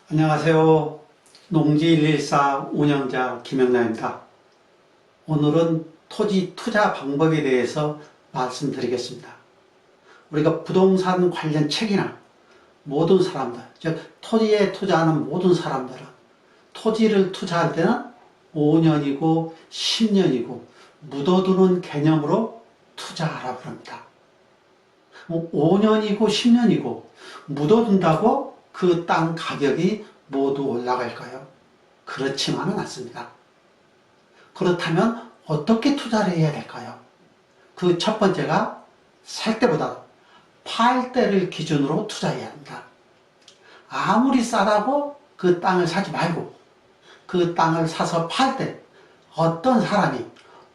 안녕하세요. 농지114 운영자 김영란입니다. 오늘은 토지 투자 방법에 대해서 말씀드리겠습니다. 우리가 부동산 관련 책이나 모든 사람들, 즉 토지에 투자하는 모든 사람들은 토지를 투자할 때는 5년이고 10년이고 묻어두는 개념으로 투자하라고 합니다. 5년이고 10년이고 묻어둔다고 그 땅 가격이 모두 올라갈까요? 그렇지만은 않습니다. 그렇다면 어떻게 투자를 해야 될까요? 그 첫 번째가 살 때보다 팔 때를 기준으로 투자해야 합니다. 아무리 싸다고 그 땅을 사지 말고 그 땅을 사서 팔 때 어떤 사람이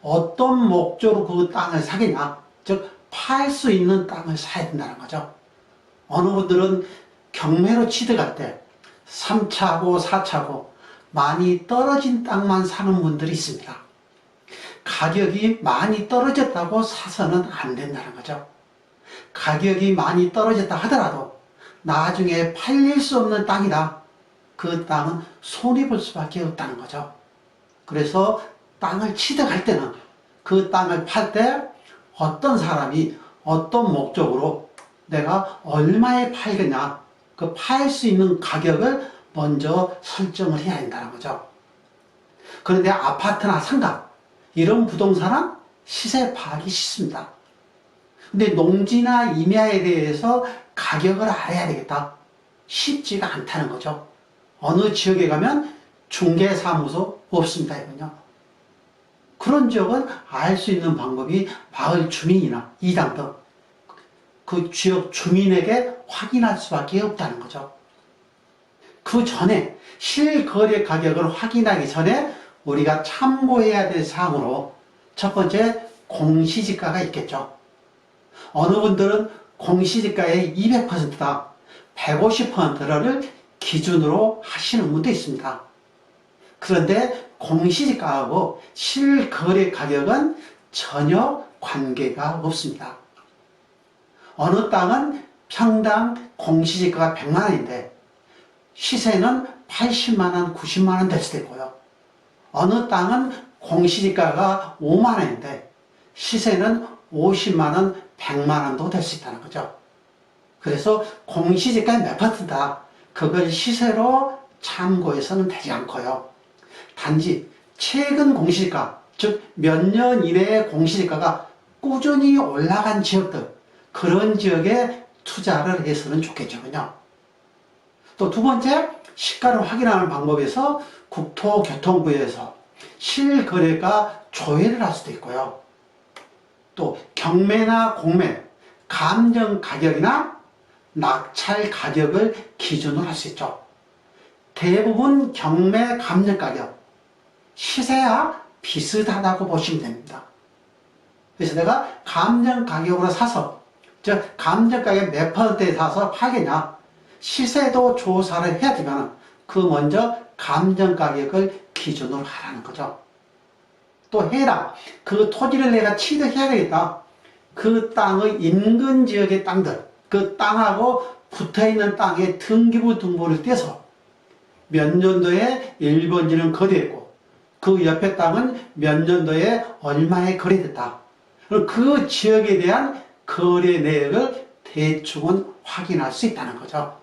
어떤 목적으로 그 땅을 사겠냐, 즉 팔 수 있는 땅을 사야 된다는 거죠. 어느 분들은 경매로 취득할 때 3차고 4차고 많이 떨어진 땅만 사는 분들이 있습니다. 가격이 많이 떨어졌다고 사서는 안 된다는 거죠. 가격이 많이 떨어졌다 하더라도 나중에 팔릴 수 없는 땅이다. 그 땅은 손해볼 수밖에 없다는 거죠. 그래서 땅을 취득할 때는 그 땅을 팔 때 어떤 사람이 어떤 목적으로 내가 얼마에 팔겠냐, 그 팔 수 있는 가격을 먼저 설정을 해야 한다는 거죠. 그런데 아파트나 상가 이런 부동산은 시세 파악이 쉽습니다. 근데 농지나 임야에 대해서 가격을 알아야 되겠다, 쉽지가 않다는 거죠. 어느 지역에 가면 중개사무소 없습니다. 이건요. 그런 지역은 알 수 있는 방법이 마을 주민이나 이장 등 그 지역 주민에게 확인할 수밖에 없다는 거죠. 그 전에 실거래 가격을 확인하기 전에 우리가 참고해야 될 사항으로 첫 번째, 공시지가가 있겠죠. 어느 분들은 공시지가의 200%다, 150%를 기준으로 하시는 분도 있습니다. 그런데 공시지가하고 실거래 가격은 전혀 관계가 없습니다. 어느 땅은 평당 공시지가가 100만 원인데 시세는 80만 원, 90만 원 될 수도 있고요. 어느 땅은 공시지가가 5만 원인데 시세는 50만 원, 100만 원도 될 수 있다는 거죠. 그래서 공시지가의 몇 퍼센트다, 그걸 시세로 참고해서는 되지 않고요. 단지 최근 공시지가, 즉 몇 년 이내의 공시지가가 꾸준히 올라간 지역들, 그런 지역에 투자를 해서는 좋겠죠군요. 또 두 번째, 시가를 확인하는 방법에서 국토교통부에서 실거래가 조회를 할 수도 있고요. 또 경매나 공매, 감정 가격이나 낙찰 가격을 기준으로 할 수 있죠. 대부분 경매 감정 가격, 시세와 비슷하다고 보시면 됩니다. 그래서 내가 감정 가격으로 사서, 즉 감정 가격 몇 퍼센트에 사서 팔겠냐, 시세도 조사를 해야 되면 그 먼저 감정 가격을 기준으로 하라는 거죠. 또 해당 그 토지를 내가 취득해야 되겠다, 그 땅의 인근 지역의 땅들, 그 땅하고 붙어있는 땅의 등기부 등본을 떼서 몇 년도에 1번지는 거래했고 그 옆에 땅은 몇 년도에 얼마에 거래됐다, 그 지역에 대한 거래 내역을 대충은 확인할 수 있다는 거죠.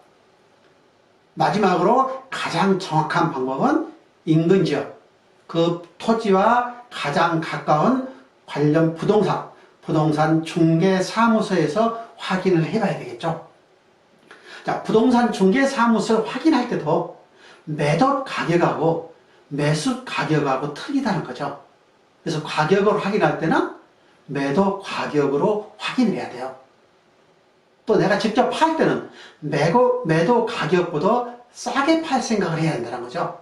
마지막으로 가장 정확한 방법은 인근 지역, 그 토지와 가장 가까운 관련 부동산 중개사무소에서 확인을 해봐야 되겠죠. 자, 부동산 중개사무소를 확인할 때도 매도 가격하고 매수 가격하고 틀리다는 거죠. 그래서 가격을 확인할 때는 매도 가격으로 확인을 해야 돼요. 또 내가 직접 팔 때는 매도 가격보다 싸게 팔 생각을 해야 된다는 거죠.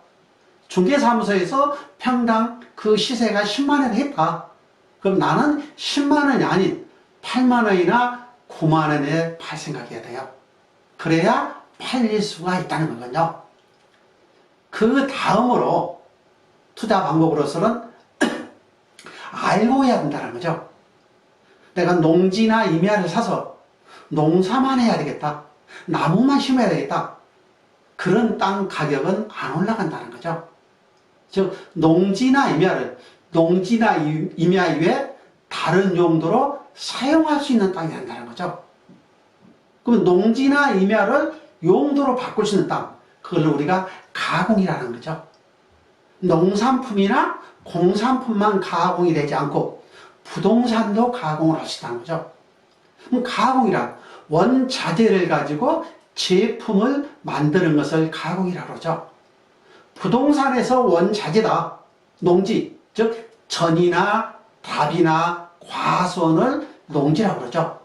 중개사무소에서 평당 그 시세가 10만 원 했다, 그럼 나는 10만 원이 아닌 8만 원이나 9만 원에 팔 생각해야 돼요. 그래야 팔릴 수가 있다는 거군요. 그 다음으로 투자 방법으로서는 알고 해야 된다는 거죠. 내가 농지나 임야를 사서 농사만 해야 되겠다, 나무만 심어야 되겠다, 그런 땅 가격은 안 올라간다는 거죠. 즉 농지나 임야 이외에 다른 용도로 사용할 수 있는 땅이 된다는 거죠. 그럼 농지나 임야를 용도로 바꿀 수 있는 땅, 그걸 우리가 가공이라는 거죠. 농산품이나 공산품만 가공이 되지 않고 부동산도 가공을 할 수 있다는 거죠. 그럼 가공이란 원자재를 가지고 제품을 만드는 것을 가공이라고 그러죠. 부동산에서 원자재다, 농지, 즉 전이나 답이나 과수원을 농지라고 그러죠.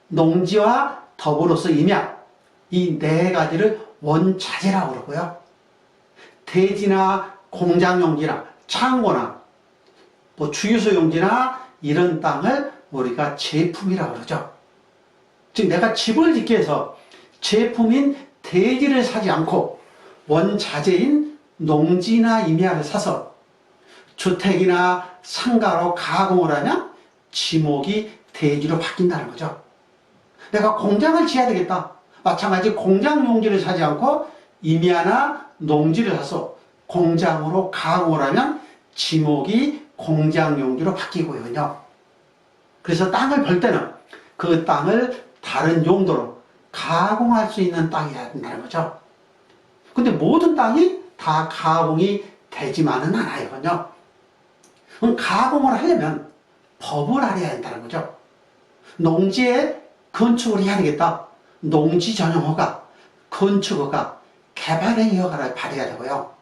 농지와 더불어서 임야, 이 네 가지를 원자재라고 그러고요. 대지나 공장용지나 창고나 뭐 주유소 용지나 이런 땅을 우리가 제품이라고 그러죠. 즉 내가 집을 짓기 위해서 제품인 대지를 사지 않고 원자재인 농지나 임야를 사서 주택이나 상가로 가공을 하면 지목이 대지로 바뀐다는 거죠. 내가 공장을 지어야 되겠다. 마찬가지 공장 용지를 사지 않고 임야나 농지를 사서 공장으로 가공을 하면 지목이 공장 용지로 바뀌고요. 그래서 땅을 벌 때는 그 땅을 다른 용도로 가공할 수 있는 땅이어야 된다는 거죠. 근데 모든 땅이 다 가공이 되지만은 않아요. 그럼 가공을 하려면 법을 알아야 된다는 거죠. 농지에 건축을 해야 되겠다. 농지 전용 허가, 건축 허가, 개발행위 허가를 받아야 되고요.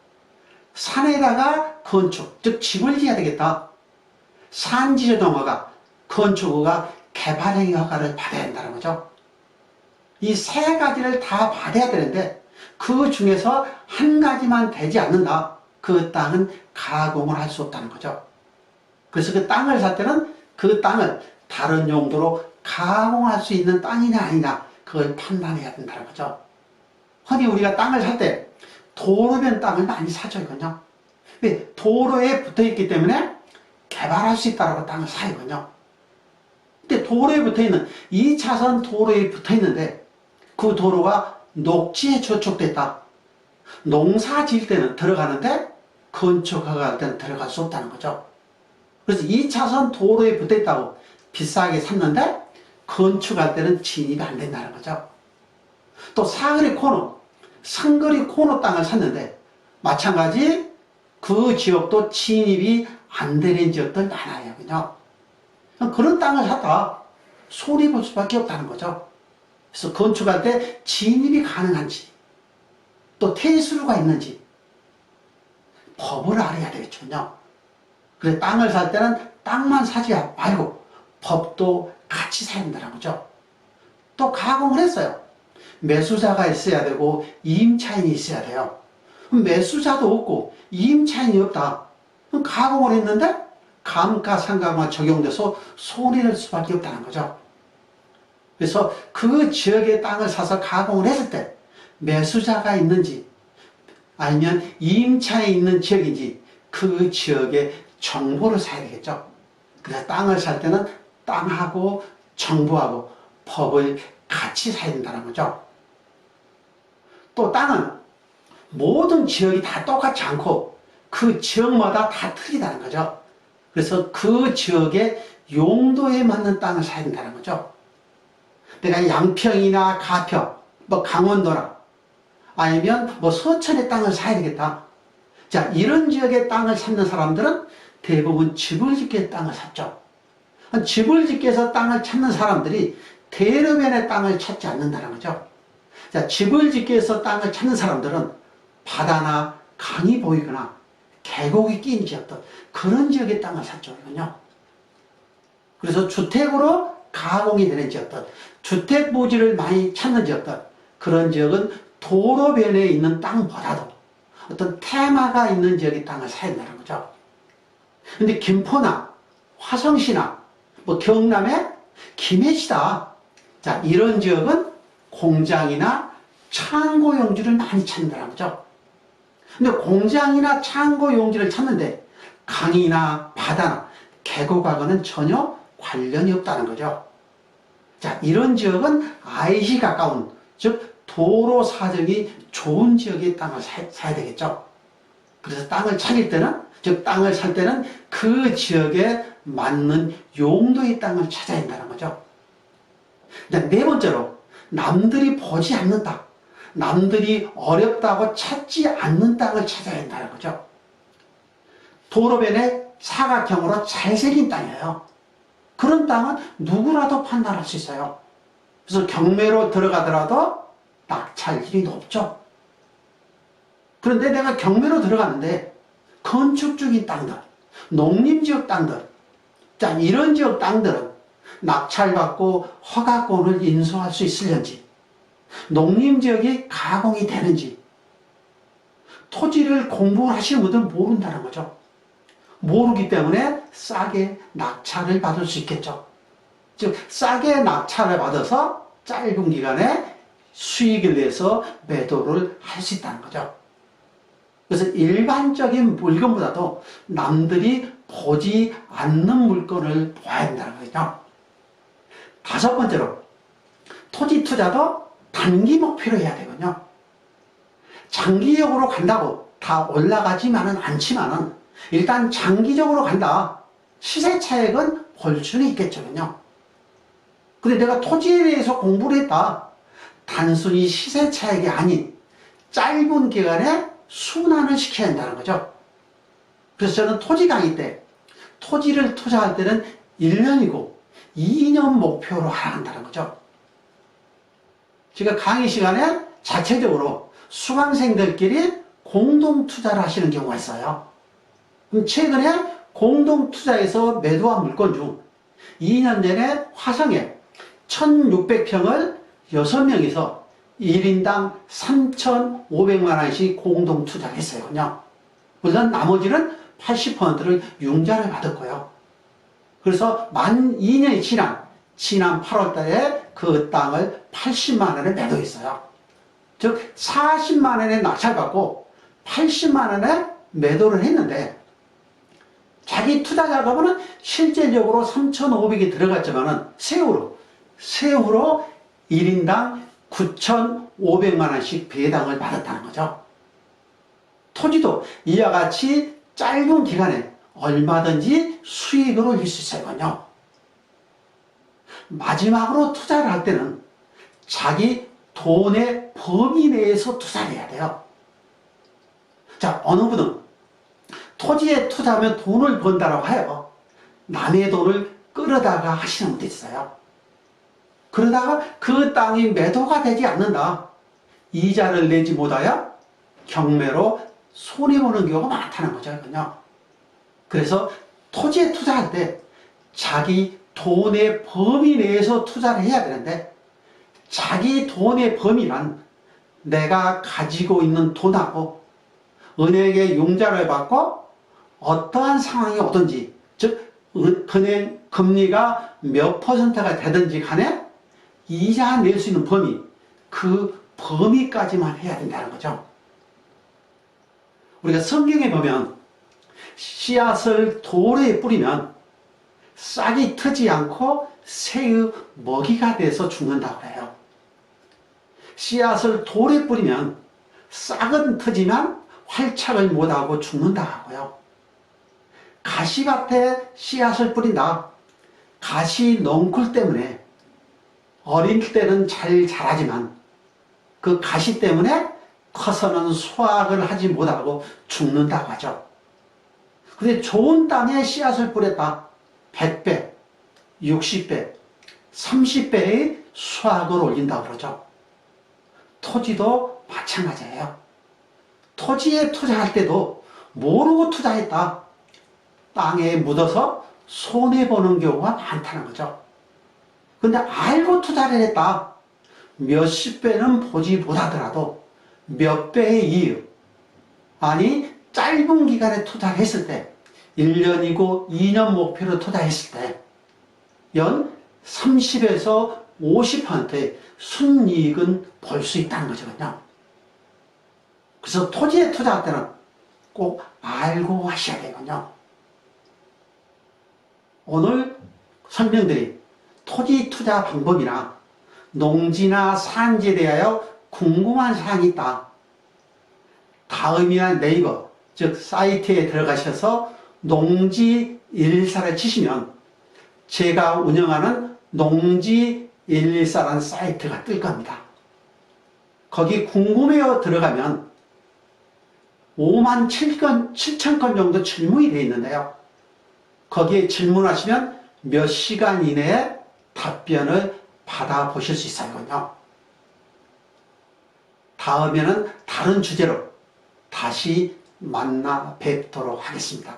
산에다가 건축, 즉 집을 지어야 되겠다. 산지 전용 허가, 건축 허가, 개발행위 허가를 받아야 된다는 거죠. 이 세 가지를 다 받아야 되는데 그 중에서 한 가지만 되지 않는다. 그 땅은 가공을 할 수 없다는 거죠. 그래서 그 땅을 살 때는 그 땅을 다른 용도로 가공할 수 있는 땅이냐 아니냐 그걸 판단해야 된다는 거죠. 흔히 우리가 땅을 살 때 도로변 땅을 많이 사죠. 이건요. 왜? 도로에 붙어있기 때문에 개발할 수 있다고 땅을 사거든요. 근데 도로에 붙어있는 2차선 도로에 붙어있는데 그 도로가 녹지에 저촉됐다. 농사 지을 때는 들어가는데 건축허가 할 때는 들어갈 수 없다는 거죠. 그래서 2차선 도로에 붙어있다고 비싸게 샀는데 건축할 때는 진입이 안 된다는 거죠. 또 사거리 코너, 상거리 코너 땅을 샀는데 마찬가지 그 지역도 진입이 안 되는 지역들 많아요. 그런 땅을 샀다. 손해 볼 수밖에 없다는 거죠. 그래서 건축할 때 진입이 가능한지 또 태수로가 있는지 법을 알아야 되겠죠. 그래서 땅을 살 때는 땅만 사지 말고 법도 같이 사야 된다는 거죠. 또 가공을 했어요. 매수자가 있어야 되고 임차인이 있어야 돼요. 매수자도 없고 임차인이 없다. 그럼 가공을 했는데 감가상각만 적용돼서 손해를 수밖에 없다는 거죠. 그래서 그 지역의 땅을 사서 가공을 했을 때 매수자가 있는지 아니면 임차인이 있는 지역인지 그 지역의 정보를 사야 되겠죠. 그래서 땅을 살 때는 땅하고 정보하고 법을 같이 사야 된다는 거죠. 또 땅은 모든 지역이 다 똑같지 않고 그 지역마다 다 틀리다는 거죠. 그래서 그 지역의 용도에 맞는 땅을 사야 된다는 거죠. 내가 양평이나 가평, 뭐 강원도나 아니면 뭐 서천의 땅을 사야 되겠다. 자, 이런 지역의 땅을 찾는 사람들은 대부분 집을 짓기 위해 땅을 샀죠. 집을 짓기 위해서 땅을 찾는 사람들이 대로변의 땅을 찾지 않는다는 거죠. 자, 집을 짓기 위해서 땅을 찾는 사람들은 바다나 강이 보이거나 계곡이 낀 지역들, 그런 지역의 땅을 샀죠. 그래서 주택으로 가공이 되는 지역들, 주택 부지를 많이 찾는 지역들, 그런 지역은 도로변에 있는 땅보다도 어떤 테마가 있는 지역의 땅을 사야 된다는 거죠. 근데 김포나 화성시나 뭐 경남의 김해시다. 자, 이런 지역은 공장이나 창고 용지를 많이 찾는다는 거죠. 근데 공장이나 창고 용지를 찾는데 강이나 바다나 계곡하고는 전혀 관련이 없다는 거죠. 자, 이런 지역은 IC 가까운, 즉 도로 사정이 좋은 지역의 땅을 사야 되겠죠. 그래서 땅을 차릴 때는, 즉 땅을 살 때는 그 지역에 맞는 용도의 땅을 찾아야 한다는 거죠. 네 번째로, 남들이 보지 않는 땅, 남들이 어렵다고 찾지 않는 땅을 찾아야 한다는 거죠. 도로변에 사각형으로 잘생긴 땅이에요. 그런 땅은 누구라도 판단할 수 있어요. 그래서 경매로 들어가더라도 낙찰률이 높죠. 그런데 내가 경매로 들어갔는데 건축 중인 땅들, 농림지역 땅들, 자, 이런 지역 땅들은 낙찰받고 허가권을 인수할 수 있을는지, 농림지역이 가공이 되는지, 토지를 공부를 하시는 분들은 모른다는 거죠. 모르기 때문에 싸게 낙찰을 받을 수 있겠죠. 즉 싸게 낙찰을 받아서 짧은 기간에 수익을 내서 매도를 할 수 있다는 거죠. 그래서 일반적인 물건보다도 남들이 보지 않는 물건을 봐야 한다는 거죠. 다섯 번째로, 토지 투자도 단기 목표로 해야 되거든요. 장기적으로 간다고 다 올라가지만은 않지만은 일단 장기적으로 간다. 시세 차익은 볼 수는 있겠거든요. 근데 내가 토지에 대해서 공부를 했다. 단순히 시세 차익이 아닌 짧은 기간에 순환을 시켜야 한다는 거죠. 그래서 저는 토지 강의 때 토지를 투자할 때는 1년이고 2년 목표로 하라 한다는 거죠. 제가 강의 시간에 자체적으로 수강생들끼리 공동 투자를 하시는 경우가 있어요. 그럼 최근에 공동 투자에서 매도한 물건 중 2년 전에 화성에 1600평을 6명이서 1인당 3,500만 원씩 공동 투자를 했어요. 물론 나머지는 80%를 융자를 받았고요. 그래서 만 2년이 지난 8월 달에 그 땅을 80만 원에 매도했어요. 즉 40만 원에 낙찰받고 80만 원에 매도를 했는데 자기 투자 자금은 실제적으로 3,500이 들어갔지만은 세후로 1인당 9,500만 원씩 배당을 받았다는 거죠. 토지도 이와 같이 짧은 기간에 얼마든지 수익을 올릴 수 있어요. 마지막으로 투자를 할 때는 자기 돈의 범위 내에서 투자를 해야 돼요. 자, 어느 분은 토지에 투자하면 돈을 번다라고 하여 남의 돈을 끌어다가 하시는 분도 있어요. 그러다가 그 땅이 매도가 되지 않는다. 이자를 내지 못하여 경매로 손해보는 경우가 많다는 거죠. 그래서 토지에 투자할 때 자기 돈의 범위 내에서 투자를 해야 되는데 자기 돈의 범위란 내가 가지고 있는 돈하고 은행에 융자를 받고 어떠한 상황이 오든지, 즉 은행 금리가 몇 퍼센트가 되든지 간에 이자 낼 수 있는 범위, 그 범위까지만 해야 된다는 거죠. 우리가 성경에 보면 씨앗을 돌에 뿌리면 싹이 트지 않고 새의 먹이가 돼서 죽는다고 해요. 씨앗을 돌에 뿌리면 싹은 트지만 활착을 못하고 죽는다 하고요. 가시밭에 씨앗을 뿌린다. 가시 넝쿨 때문에 어릴 때는 잘 자라지만 그 가시 때문에 커서는 수확을 하지 못하고 죽는다고 하죠. 근데 좋은 땅에 씨앗을 뿌렸다. 100배, 60배, 30배의 수확을 올린다고 그러죠. 토지도 마찬가지예요. 토지에 투자할 때도 모르고 투자했다. 땅에 묻어서 손해보는 경우가 많다는 거죠. 근데 알고 투자를 했다. 몇십 배는 보지 못하더라도 몇 배의 이익, 아니 짧은 기간에 투자를 했을 때 1년이고 2년 목표로 투자했을 때 연 30에서 50%의 순이익은 볼 수 있다는 거거든요. 그래서 토지에 투자할 때는 꼭 알고 하셔야 되거든요. 오늘 설명드린 토지 투자 방법이나 농지나 산지에 대하여 궁금한 사항이 있다. 다음이나 네이버, 즉 사이트에 들어가셔서 농지114를 치시면 제가 운영하는 농지114라는 사이트가 뜰 겁니다. 거기 궁금해요 들어가면 5만 7천 건 정도 질문이 되어 있는데요. 거기에 질문하시면 몇 시간 이내에 답변을 받아보실 수 있어요. 다음에는 다른 주제로 다시 만나 뵙도록 하겠습니다.